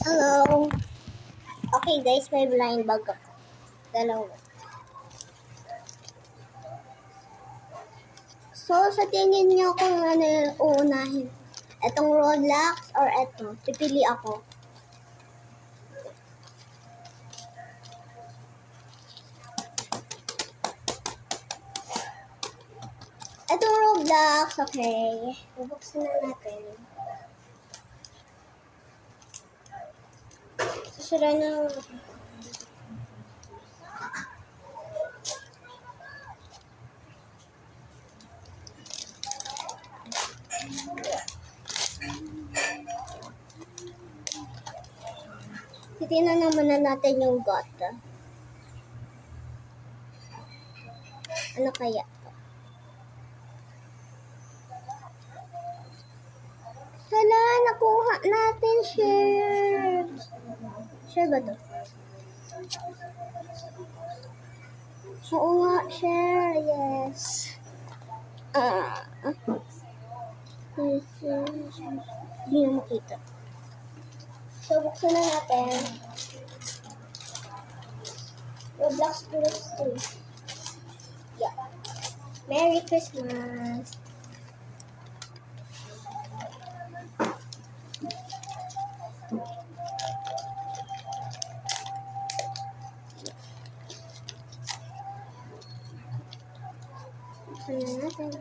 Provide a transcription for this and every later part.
Hello. Okay guys, may blind bag ako. Dalawa. So, sa tingin nyo kung ano yung uunahin? Etong Roblox or eto? Pipili ako. Etong Roblox, okay. Bubuksan na natin. Susura na. Titignan naman na natin yung got. Ano kaya? Hala, nakuha natin share. Share ba to? Oo nga, share. Yes. Hindi na makita. So, buksan na natin. Roblox Plus 2. Yeah. Merry Christmas. Buksan na natin.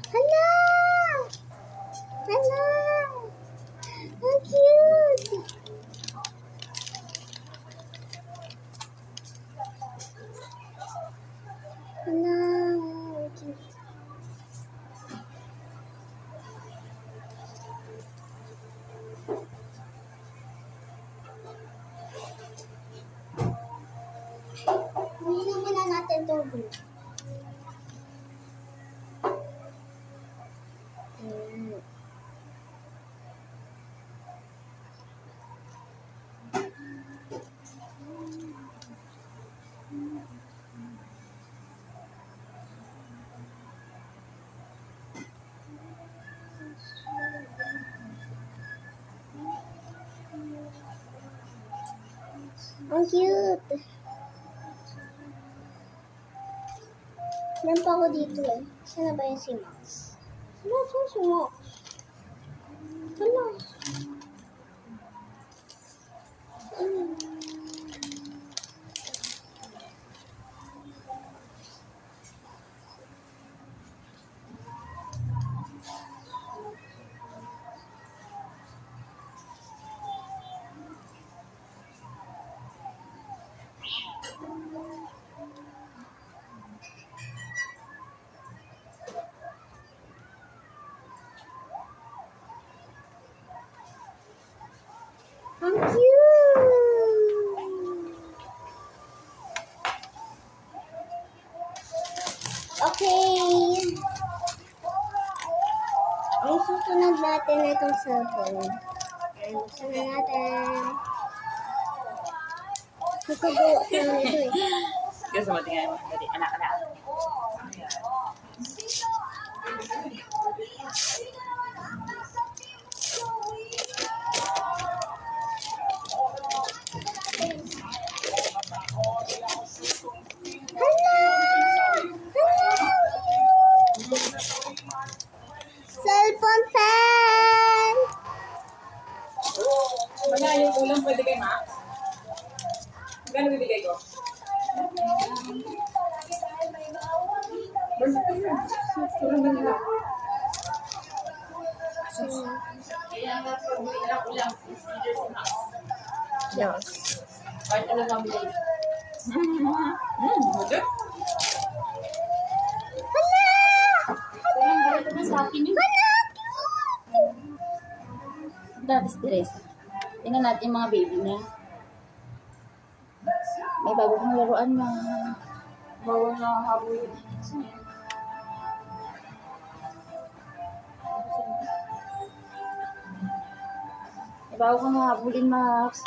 Hala! Hala! How cute! Hala! How cute. Hindi muna natin ito. Ang cute! Meron pa ako dito eh. Saan na ba yung si Max? Saan si Max? Hala. Ang cute! Okay. Ang susunod natin na itong cellphone. Ayan, buksan na natin. Nagkagawa ko lang ito eh. Gusto mo tingnan mo? Dali, anak. Cellphone fan! Wala yung ulam pwede kay Max? Gano'n bibigay ko? Kaya nga pag-uwi ng ulam, is either si Max. Yes. Kahit ano lang bigay. Okay. Hala! Walang ganito na sa akin yun. Dati stress. Tingnan natin yung mga baby niya. May bago kong laruan na bawal na habol. May bago kong habulin, Max.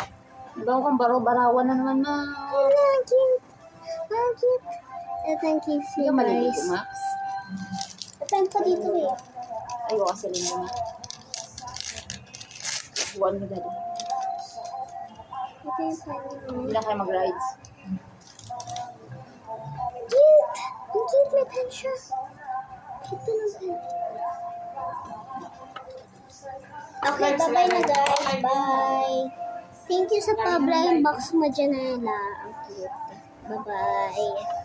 May bago kong baraw-barawan na naman, Max. Hala, cute! Ang cute! Ito yung case Hindi ka niya, maliligo, guys. Max? Depende pa dito eh. Ayaw kasi rin mo na. Buwan mo dali. Ito yung pen Hindi niya. na kayo mag-rides. Cute! Ang cute, may pen siya. Cute pa ng pen. Okay, bye-bye na guys. Bye! Thank you sa pa-blind box mo, Janela. Ang cute. Bye-bye.